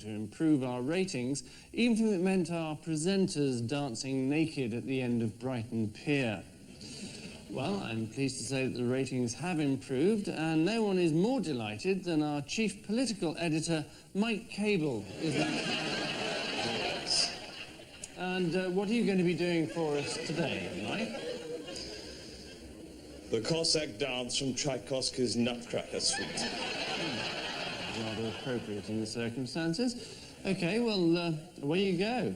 to improve our ratings, even if it meant our presenters dancing naked at the end of Brighton Pier. Well, I'm pleased to say that the ratings have improved, and no one is more delighted than our chief political editor, Mike Cable. And what are you going to be doing for us today, Mike? The Cossack dance from Tchaikovsky's Nutcracker Suite. Rather appropriate in the circumstances. Okay, well, away you go.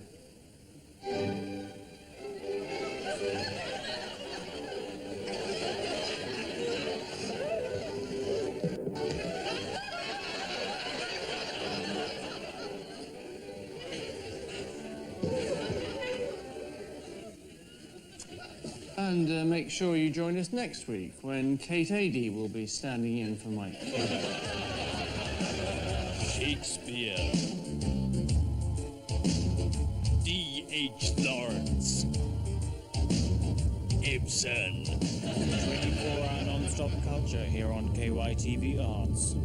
And make sure you join us next week when Kate Adie will be standing in for Mike. Shakespeare. D.H. Lawrence. Ibsen. 24-hour non-stop culture here on KYTV Arts.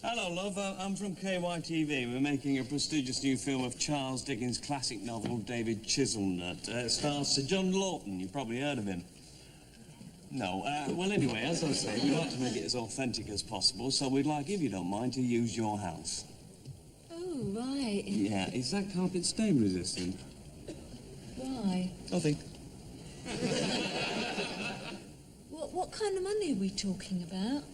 Hello, love. I'm from KYTV. We're making a prestigious new film of Charles Dickens' classic novel, David Chizzlenut. It stars Sir John Lawton. You've probably heard of him. No. Well, anyway, as I say, we'd like to make it as authentic as possible, so we'd like, if you don't mind, to use your house. Oh, right. Yeah. Is that carpet stain resistant? Why? Nothing. What kind of money are we talking about?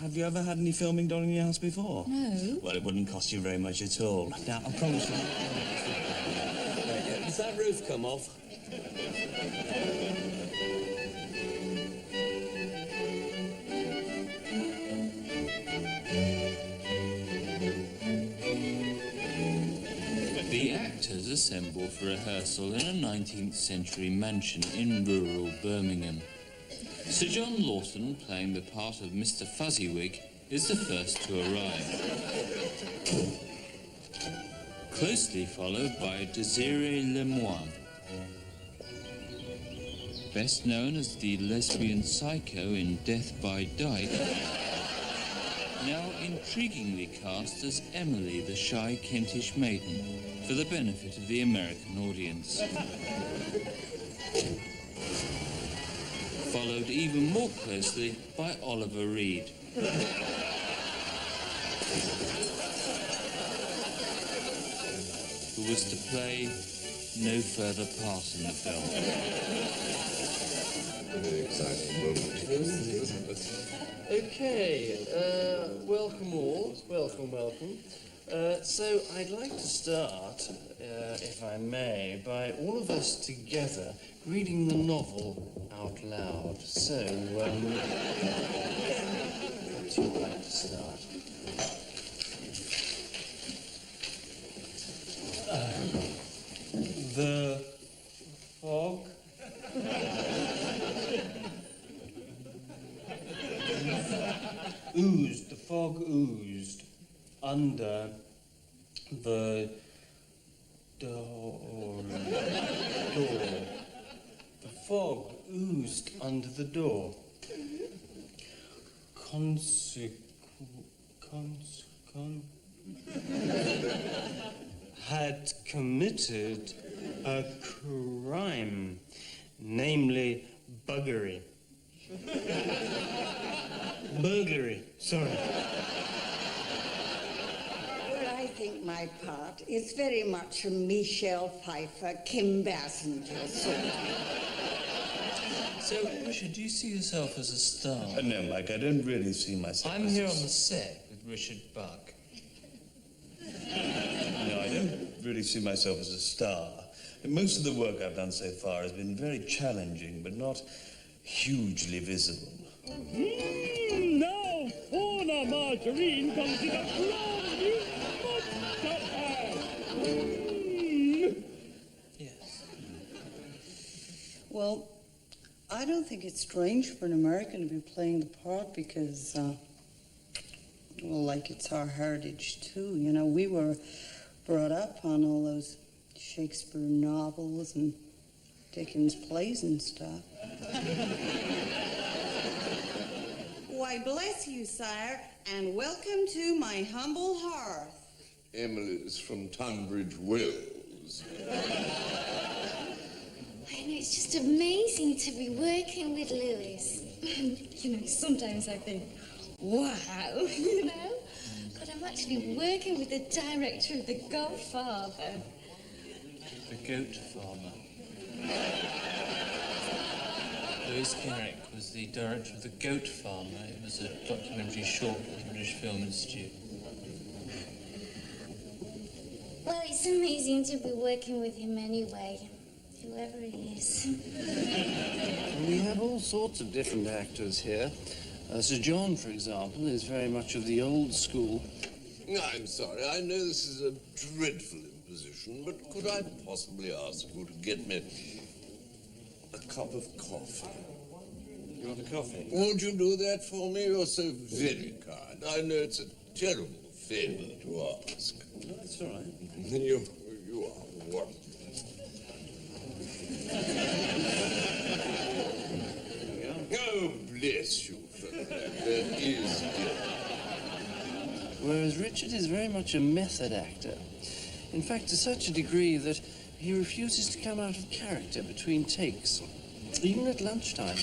Have you ever had any filming done in your house before? No. Well, it wouldn't cost you very much at all. Now, I promise you... Does that roof come off? The actors assemble for rehearsal in a 19th century mansion in rural Birmingham. Sir John Lawton, playing the part of Mr. Fuzzywig, is the first to arrive. Closely followed by Désirée Lemoine, best known as the lesbian psycho in Death by Dyke, now intriguingly cast as Emily, the shy Kentish maiden, for the benefit of the American audience. Followed even more closely by Oliver Reed. Who was to play no further part in the film. Very exciting moment, isn't it? Okay, welcome all. Welcome. So I'd like to start, if I may, by all of us together reading the novel out loud. So, would you like to start? The fog oozed. The fog oozed under the door. The fog oozed under the door. Had committed a crime, namely buggery. Burglary, sorry. Well, I think my part is very much a Michelle Pfeiffer, Kim Basinger sort. So, Richard, do you see yourself as a star? No, Mike, I don't really see myself I'm as here on the set with Richard Buck. No, I don't really see myself as a star. Most of the work I've done so far has been very challenging, but not hugely visible. Now, Fauna Margarine comes in a brand new monster ad. Yes. Well, I don't think it's strange for an American to be playing the part because, well, like it's our heritage too. You know, we were brought up on all those Shakespeare novels and Dickens plays and stuff. Why, bless you, sire, and welcome to my humble hearth. Emily's from Tunbridge Wells. I know, it's just amazing to be working with Lewis. You know, sometimes I think, wow, you know? God, I'm actually working with the director of The Godfather. The Goat Farmer. Lewis Carrick was the director of The Goat Farmer. It was a documentary short at the British Film Institute. Well, it's amazing to be working with him anyway, whoever he is. We have all sorts of different actors here. Sir John, for example, is very much of the old school. I'm sorry, I know this is a dreadful imposition, but could I possibly ask you to get me a cup of coffee? You want a coffee? Won't you do that for me? You're so very kind. I know it's a terrible favour to ask. No, that's all right. You are wonderful. Oh, bless you for that. That is dear. Whereas Richard is very much a method actor. In fact, to such a degree that he refuses to come out of character between takes, even at lunchtime.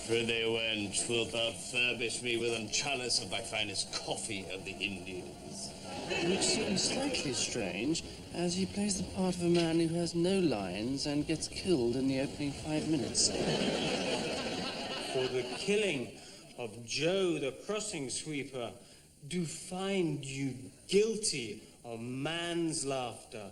Pretty wench, wilt thou furbish me with a chalice of thy finest coffee of the Indies? Which seems slightly strange, as he plays the part of a man who has no lines and gets killed in the opening 5 minutes. For the killing of Joe the crossing sweeper, do find you guilty of manslaughter.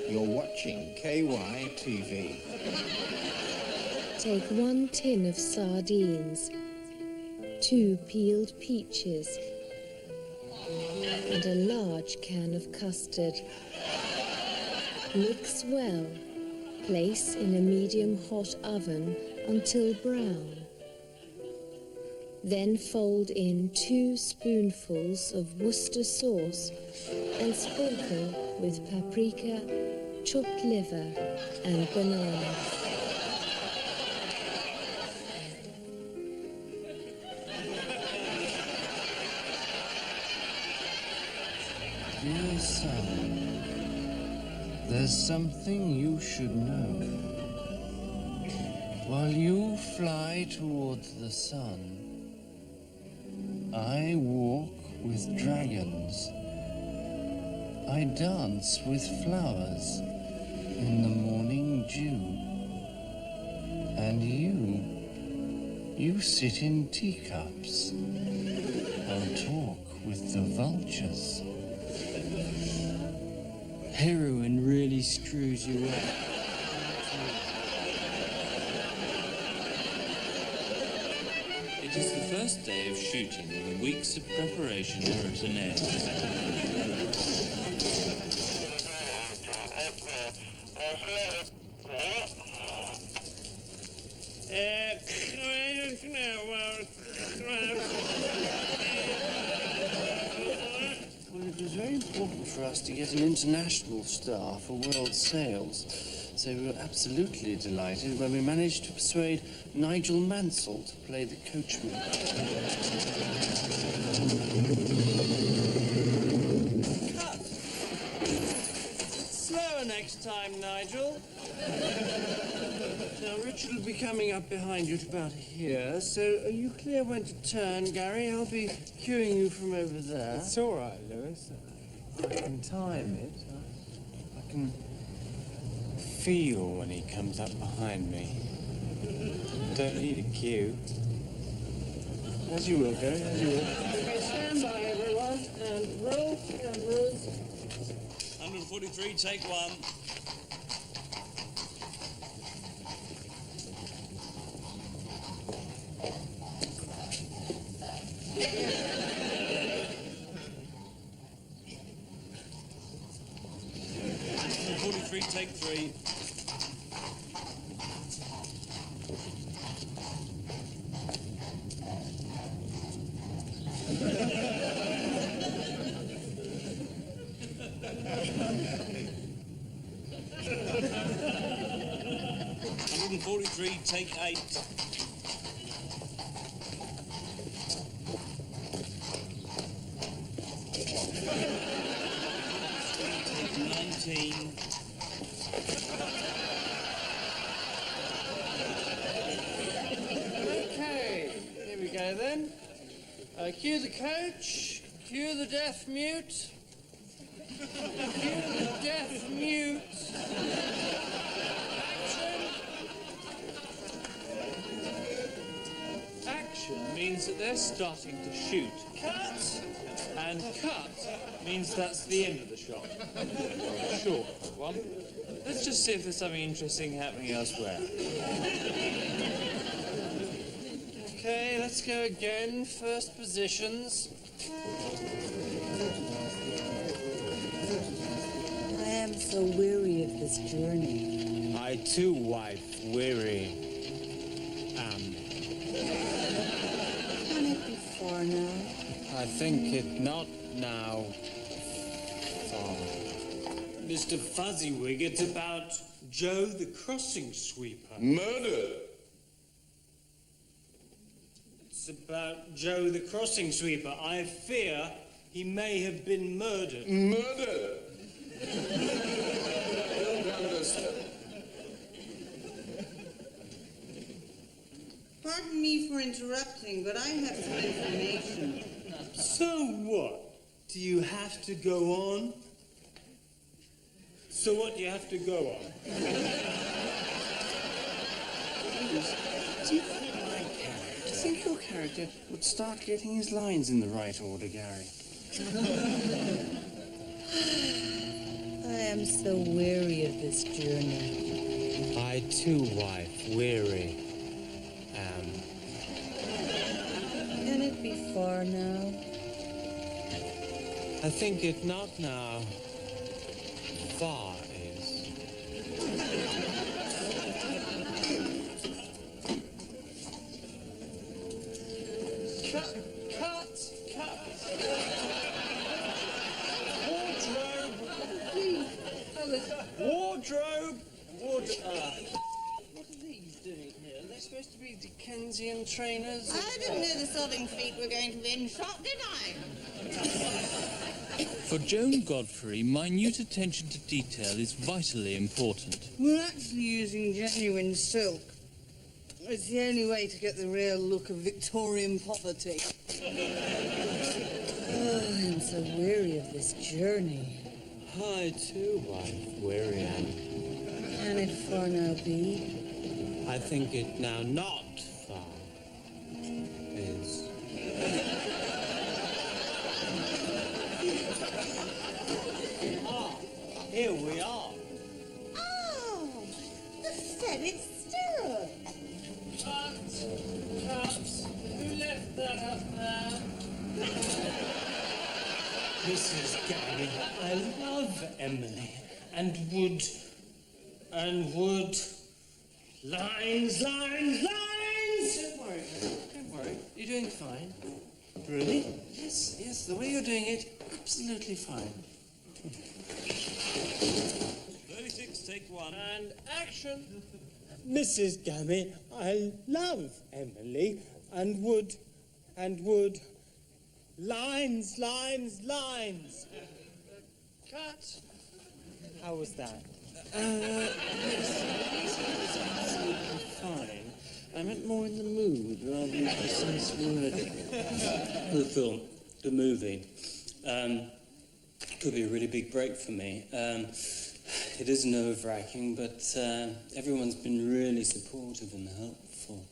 You're watching KYTV. Take 1 tin of sardines, 2 peeled peaches, and a large can of custard. Mix well. Place in a medium-hot oven until brown. Then fold in 2 spoonfuls of Worcester sauce and sprinkle with paprika, chopped liver and bananas. Dear son, there's something you should know. While you fly towards the sun, I walk with dragons. I dance with flowers in the morning dew. And you sit in teacups and talk with the vultures. Heroin really screws you up. It is the first day of shooting, and the weeks of preparation are at an end. Well, it was very important for us to get an international star for world sales. So we were absolutely delighted when we managed to persuade Nigel Mansell to play the coachman. Cut! Slower next time, Nigel. Now, Richard will be coming up behind you at about here, so are you clear when to turn, Gary? I'll be cueing you from over there. It's all right, Lewis. I can time it. I can feel when he comes up behind me. Don't need a cue. As you will, Gary, as you will. Okay, stand by, everyone, and roll cameras. 143, take 1. Take 3. ...143, take 8. Take 19. Okay, here we go then. Cue the coach, cue the deaf mute. Cue the deaf mute. Action means that they're starting to shoot. Cut! And cut means that's the end of the shot. Short one. Let's just see if there's something interesting happening elsewhere. Okay, let's go again. First positions. I am so weary of this journey. I too, wife, weary am. Can it be far now? I think it not now. Far. Mr. Fuzzywig, it's about Joe the crossing sweeper. Murder! It's about Joe the crossing sweeper. I fear he may have been murdered. Murder! I don't understand. Pardon me for interrupting, but I have some information. So what? Do you have to go on? So what do you have to go on? Do you think your character would start getting his lines in the right order, Gary? I am so weary of this journey. I too, wife, weary am. Can it be far now? I think it not now. Far is. Cut! Wardrobe! What are these doing here? Are they supposed to be Dickensian trainers? I didn't know the sodding feet were going to be in shot, did I? For Joan Godfrey, minute attention to detail is vitally important. We're actually using genuine silk. It's the only way to get the real look of Victorian poverty. Oh, I'm so weary of this journey. I too, wife, weary am. Can it far now be? I think it now not far is. Here we are. Oh, the fetid stirrup. Cut! Who left that up there? Mrs. Gary, I love Emily and would. Lines! Don't worry. You're doing fine. Really? Yes, the way you're doing it, absolutely fine. 36, take 1. And action! Mrs. Gary, I love Emily and would. Lines! Cut! How was that? Yes, absolutely fine. I meant more in the mood rather than precise wording. The film, the movie, could be a really big break for me. It is nerve-wracking, but everyone's been really supportive and helpful.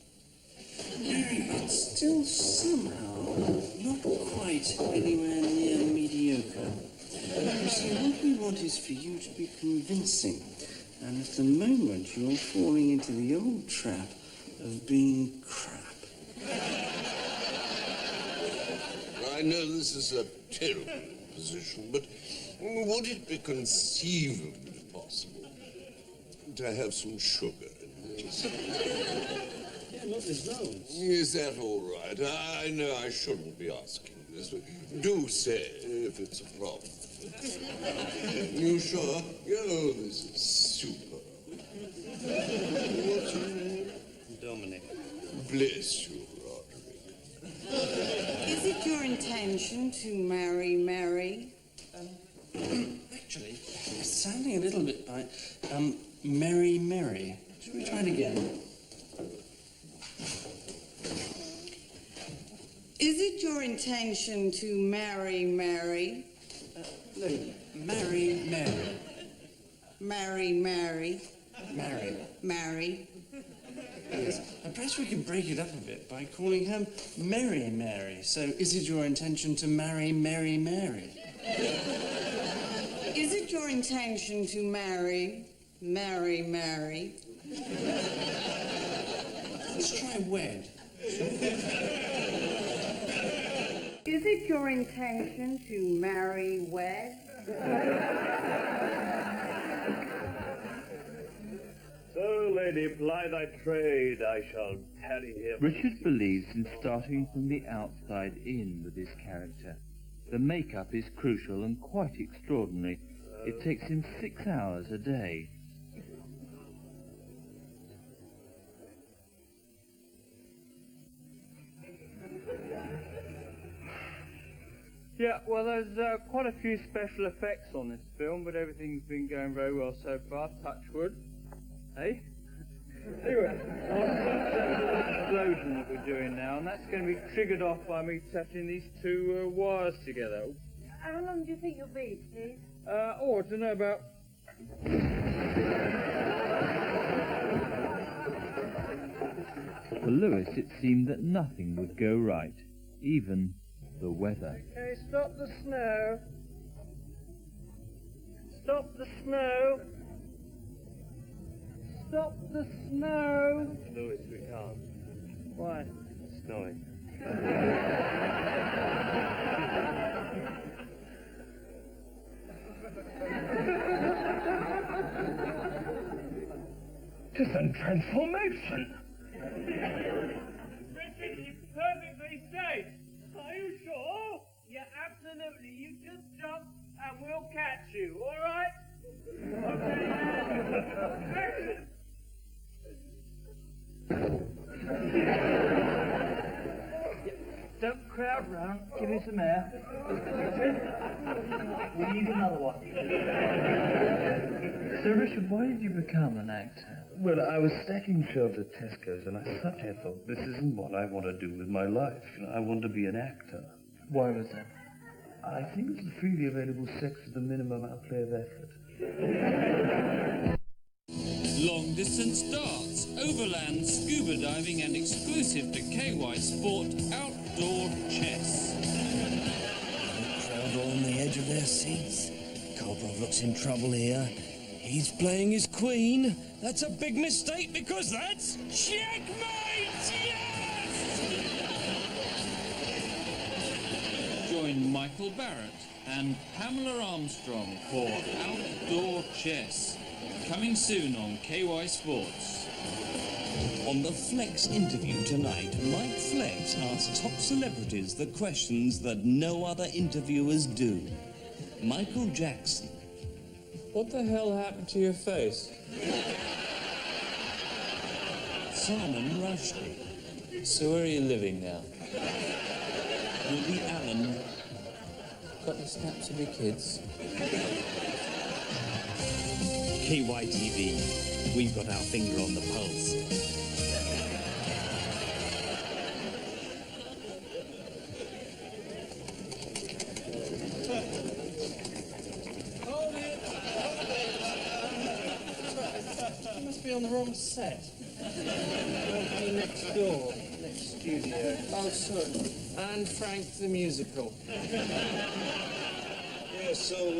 But still somehow not quite anywhere near mediocre. You see, what we want is for you to be convincing. And at the moment, you're falling into the old trap of being crap. I know this is a terrible position, but would it be conceivably possible to have some sugar in this? Yeah, not this nose. Is that all right? I know I shouldn't be asking Yes, but do say if it's a problem. You sure? Oh, this is super. What's your name? Dominic. Bless you, Roderick. Is it your intention to marry Mary? Actually, it's sounding a little bit like, Mary Mary. Should we try it again? Is it your intention to marry Mary? No, marry Mary. Marry Mary? Marry. Marry? Yes. And perhaps we could break it up a bit by calling her Mary Mary. So, is it your intention to marry Mary Mary? Is it your intention to marry Mary? Let's try wed. Is it your intention to marry wed? So, lady, ply thy trade, I shall tarry here. Richard believes in starting from the outside in with his character. The makeup is crucial and quite extraordinary. It takes him 6 hours a day. Yeah, well, there's quite a few special effects on this film, but everything's been going very well so far, touch wood. Hey? Anyway, explosion that we're doing now, and that's going to be triggered off by me touching these two wires together. How long do you think you'll be, please? I don't know, about... For Lewis, it seemed that nothing would go right, even the weather. Okay, stop the snow. Stop the snow. Stop the snow. Lewis, we can't. Why? It's snowing. It's a transformation. Richard, you're perfectly safe. Are you sure? Yeah, absolutely. You just jump and we'll catch you, all right? Okay. Don't crowd round. Give me some air. We need another one. So, Richard, why did you become an actor? Well, I was stacking shelves at Tesco's, and I suddenly thought, this isn't what I want to do with my life. You know, I want to be an actor. Why was that? I think the freely available sex is the minimum outlay of effort. Long distance darts, overland scuba diving, and exclusive to KY Sport outdoor chess. Crowd all on the edge of their seats. Kobrov looks in trouble here. He's playing his queen. That's a big mistake because that's checkmate! Yes! Join Michael Barrett and Pamela Armstrong for outdoor chess. Coming soon on KY Sports. On the Flex interview tonight, Mike Flex asks top celebrities the questions that no other interviewers do. Michael Jackson. What the hell happened to your face? Salman Rushdie. So where are you living now? Woody Allen. Got any snaps of your kids? KYTV. We've got our finger on the pulse. You must be on the wrong set. Be next door, next studio. Oh, sorry. And Frank the musical. Yeah, so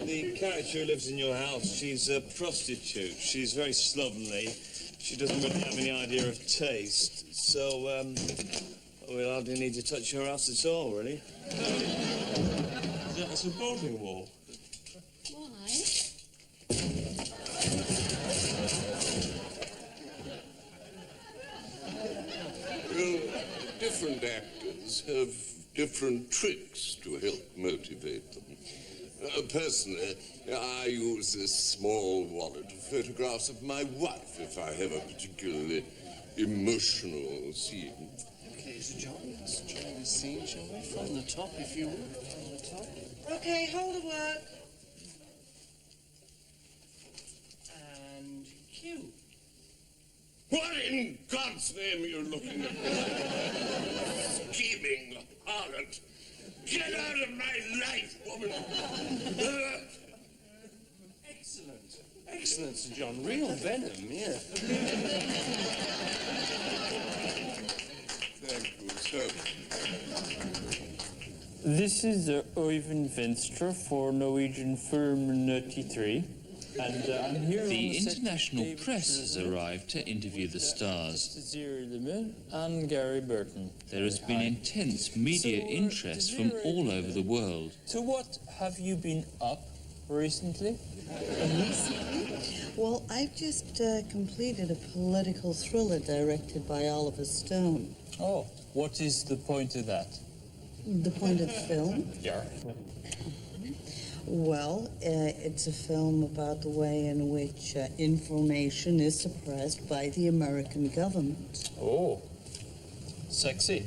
the character who lives in your house, she's a prostitute. She's very slovenly. She doesn't really have any idea of taste. So, we hardly need to touch her house at all, really. That's a bowling wall. Why? Well, different actors have different tricks to help motivate them. Personally, I use this small wallet of photographs of my wife if I have a particularly emotional scene. Okay, so John, let's try this scene, shall we? From the top, if you would. From the top. Okay, hold the work. And cue. What in God's name are you looking at? Scheming harlot. Get out of my life, woman! Excellent. Excellent, Sir John. Real venom, yeah. Thank you, sir. This is Øyvind Venstre for Norwegian Film 93. And I'm here the international press has arrived to interview the stars. And Gary Burton. There has been intense media interest from all over the world. So what have you been up recently? Well, I've just completed a political thriller directed by Oliver Stone. Oh, what is the point of that? The point of the film? Yeah. Well, it's a film about the way in which information is suppressed by the American government. Oh, sexy.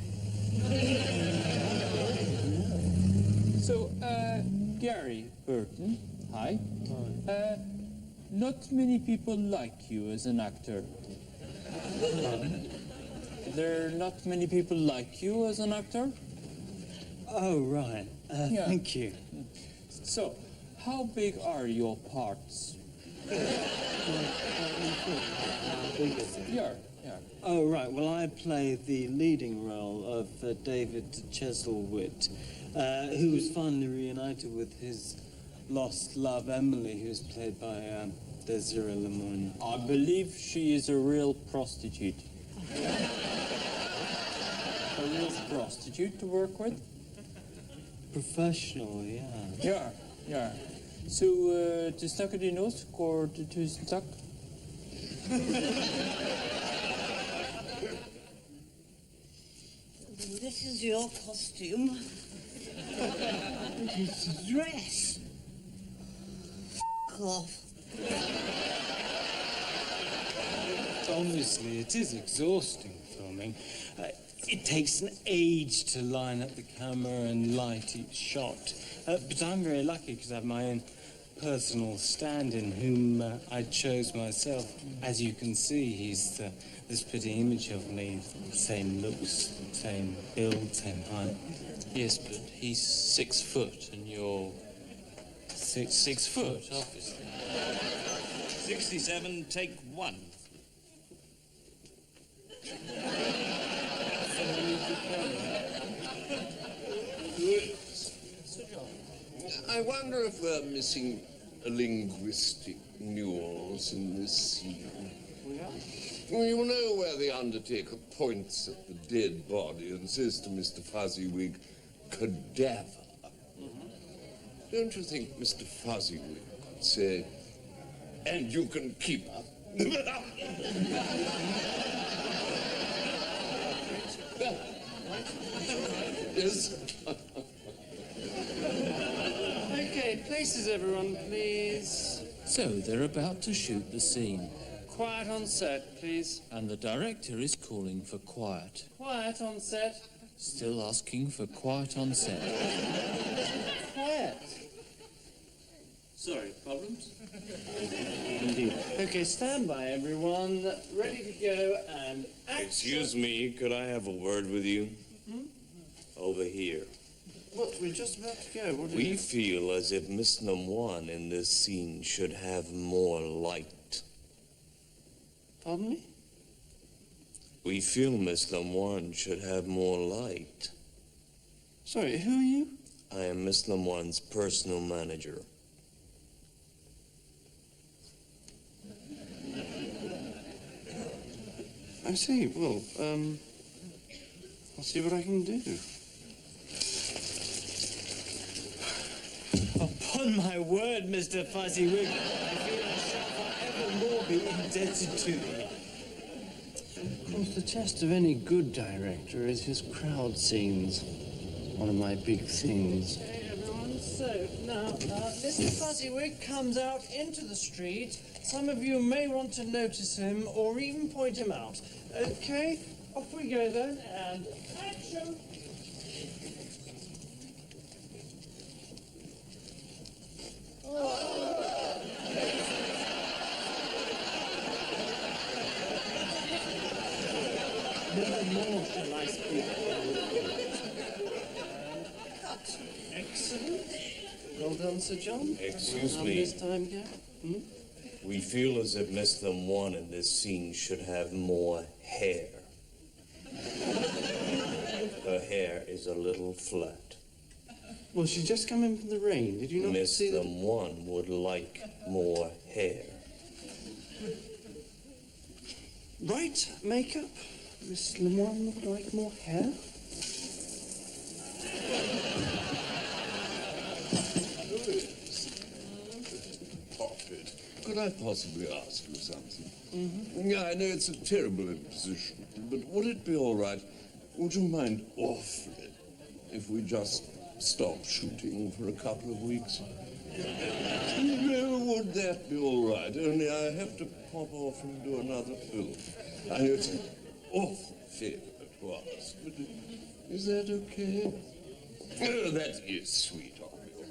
So, Gary Burton, hi. Not many people like you as an actor. There are not many people like you as an actor? Oh, right. Yeah. Thank you. So, how big are your parts? Yeah. Oh, right. Well, I play the leading role of David Chizzlenut, who was finally reunited with his lost love, Emily, who's played by Desiree Lemoine. I believe she is a real prostitute. A real prostitute to work with? Professional, yeah. Ja. Så du snakker din norsk, og tusen takk. This is your costume. This dress. F*** off. Obviously, it is exhausting filming. It takes an age to line up the camera and light each shot. But I'm very lucky because I have my own personal stand-in, whom I chose myself. As you can see, he's this pretty image of me. Same looks, same build, same height. Yes, but he's 6 foot and you're 6 foot, obviously. 67, take 1. I wonder if we're missing a linguistic nuance in this scene. You know where the Undertaker points at the dead body and says to Mr. Fuzzywig, cadaver. Don't you think Mr. Fuzzywig could say, and you can keep up? Yes. Okay, places everyone, please. So they're about to shoot the scene. Quiet on set, please. And the director is calling for quiet. Quiet on set. Still asking for quiet on set. Quiet. Sorry, problems? Indeed. Okay, stand by, everyone. Ready to go and action. Excuse me, could I have a word with you? Over here. What? We're just about to go. What We feel as if Miss One in this scene should have more light. Pardon me? We feel Miss One should have more light. Sorry, who are you? I am Miss One's personal manager. I see. Well, I'll see what I can do. Upon my word, Mr. Fuzzywig, I feel I shall forevermore be indebted to you. Of course, the test of any good director is his crowd scenes. one of my big things. Hey, everyone. So, now, Mr. Fuzziwig comes out into the street. Some of you may want to notice him or even point him out. Okay, off we go then, and action! Never more shall I speak. Cut. Excellent. Well done, Sir John. Excuse How me. this time go? We feel as if Miss Them One in this scene should have more hair. Her hair is a little flat. Well, she's just come in from the rain. Did you not Miss see Them One would like more hair. Right, makeup. Miss Lemoine would like more hair. Could I possibly ask you something? I know it's a terrible imposition, but would it be all right? Would you mind awfully if we just stopped shooting for a couple of weeks? No, would that be all right? Only I have to pop off and do another film. I know it's an awful favor to ask, but is that okay? Oh, that is sweet of you.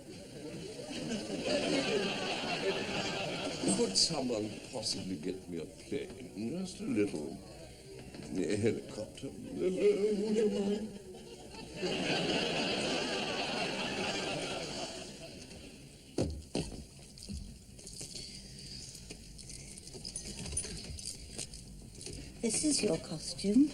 Could someone possibly get me a plane? Just a little helicopter. Would you mind? This is your costume.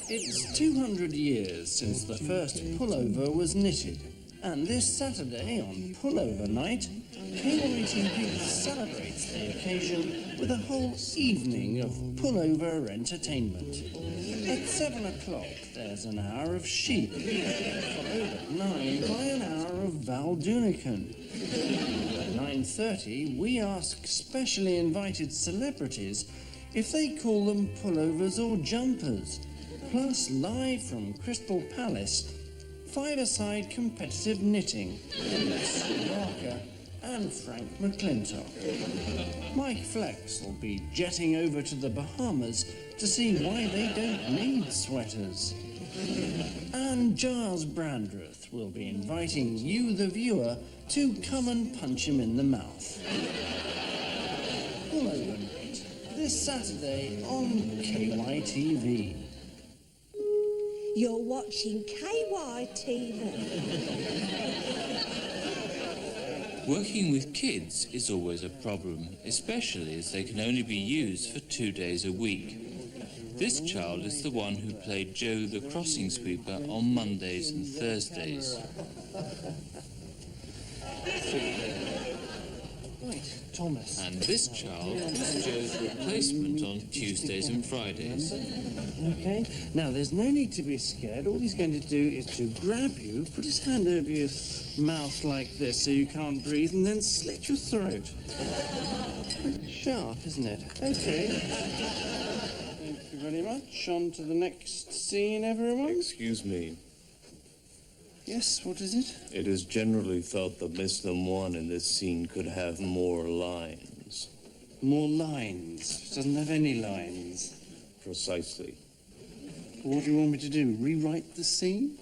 It's 200 years since the first pullover was knitted. And this Saturday, on Pullover Night, KYTV celebrates the occasion with a whole evening of pullover entertainment. At 7 o'clock, there's an hour of Chic, followed at 9 by an hour of Valdunican. At 9:30, we ask specially invited celebrities if they call them pullovers or jumpers. Plus, live from Crystal Palace, five-a-side competitive knitting with Sue Barker and Frank McClintock. Mike Flex will be jetting over to the Bahamas to see why they don't need sweaters. And Giles Brandreth will be inviting you, the viewer, to come and punch him in the mouth. Pullover Night, this Saturday on KYTV. You're watching KYTV. Working with kids is always a problem, especially as they can only be used for 2 days a week. This child is the one who played Joe the crossing sweeper on Mondays and Thursdays. Right, Thomas. And this child is Joe's replacement on Tuesdays and Fridays. Okay, now there's no need to be scared. All he's going to do is to grab you, put his hand over your mouth like this so you can't breathe, and then slit your throat. Pretty sharp, isn't it? Okay. Thank you very much. On to the next scene, everyone. Excuse me. Yes, what is it? It is generally felt that Miss Them One in this scene could have more lines. More lines? She doesn't have any lines. Precisely. What do you want me to do? Rewrite the scene?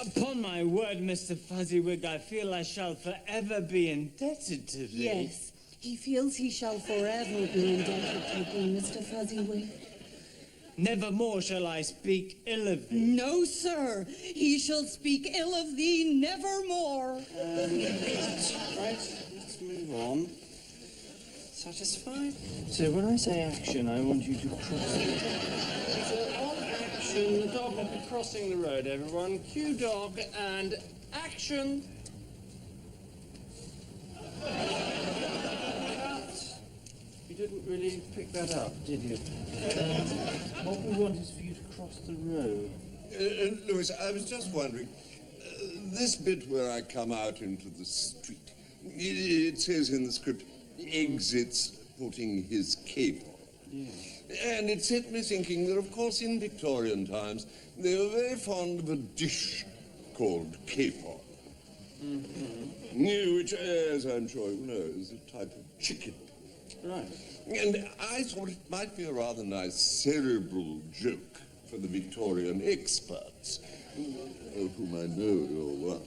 Upon my word, Mr. Fuzziwig, I feel I shall forever be indebted to thee. Yes, he feels he shall forever be indebted to thee, Mr. Fuzziwig. Never more shall I speak ill of thee. No, sir. He shall speak ill of thee nevermore. Right, let's move on. Satisfied? So when I say action, I want you to cross the road. So on action, the dog will be crossing the road, everyone. Cue dog and action. You didn't really pick that up, did you? What we want is for you to cross the road. Louis, I was just wondering, this bit where I come out into the street, It says in the script, exits putting his cape on. And it set me thinking that, of course, in Victorian times, they were very fond of a dish called capon, which, as I'm sure you know, is a type of chicken. Right. And I thought it might be a rather nice cerebral joke for the Victorian experts, of whom I know you're one,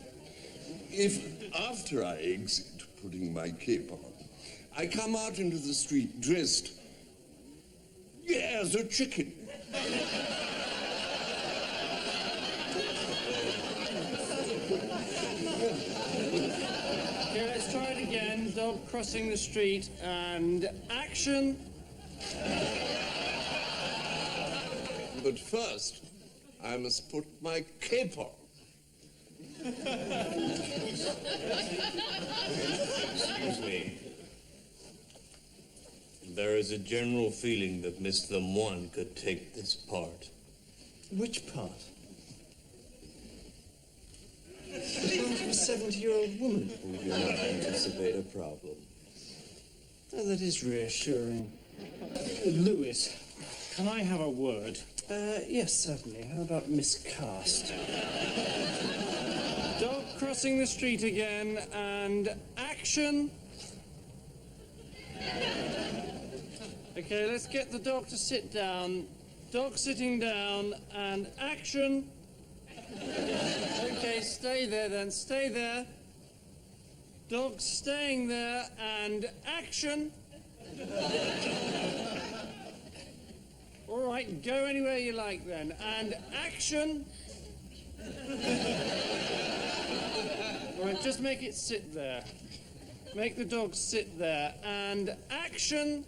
if, after I exit putting my cape on, I come out into the street dressed as a chicken. Okay, let's try it again. Dog crossing the street and action. But first, I must put my cape on. Excuse me. There is a general feeling that Miss Lemoine could take this part. Which part? The part of a 70-year-old woman. We do not anticipate a problem. Oh, that is reassuring. Lewis, can I have a word? Yes, certainly. How about miscast? Dog crossing the street again and action. Okay, let's get the dog to sit down. Dog sitting down and action. Okay, stay there then, stay there. Dog staying there and action. All right, go anywhere you like then and action. All right, just make it sit there. Make the dog sit there and action.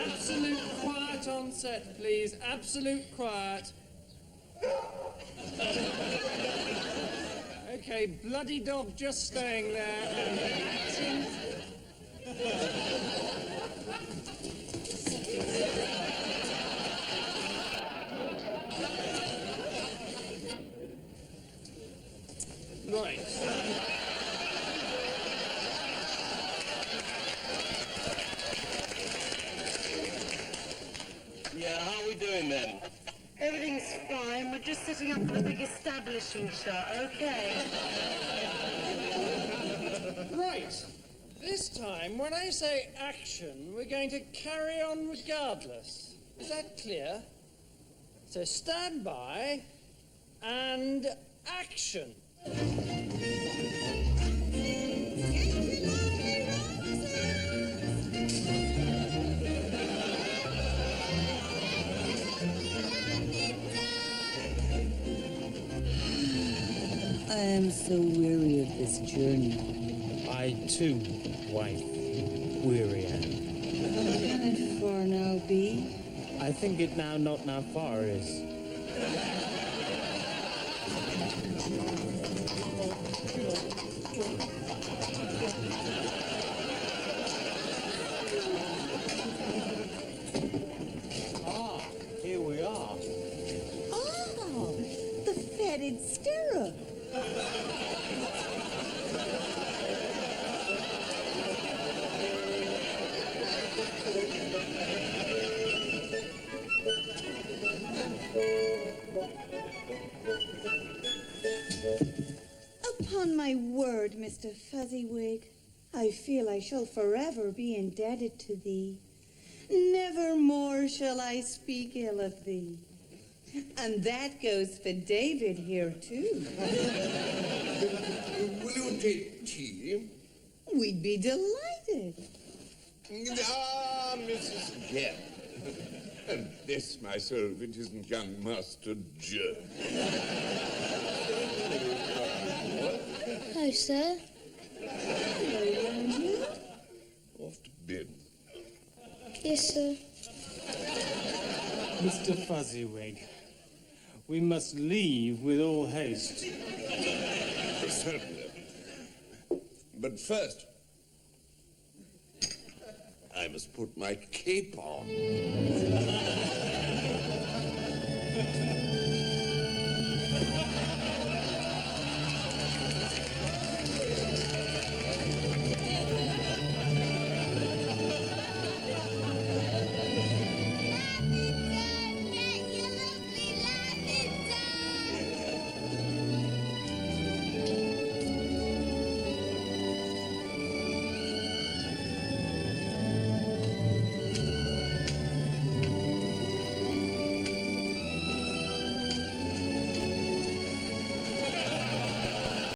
Absolute quiet on set, please. Absolute quiet. Okay, bloody dog just staying there and action. Right. Yeah, how are we doing then? Everything's fine. We're just setting up for the big establishing shot, okay? Right. This time, when I say action, we're going to carry on regardless. Is that clear? So stand by and action. I am so weary of this journey. I too, wife, weary am. How can it far now be? I think it now not now far is. Ah, here we are. Oh, the fetid stirrup. Upon my word, Mr. Fuzzywig, I feel I shall forever be indebted to thee. Never more shall I speak ill of thee. And that goes for David here, too. Will you take tea? We'd be delighted. Ah, Mrs. Gebb. And bless my soul if it isn't young Master Joe. Hello, sir. Off to bed. Yes, sir. Mr. Fuzzywig, we must leave with all haste. Certainly. But first, I must put my cape on.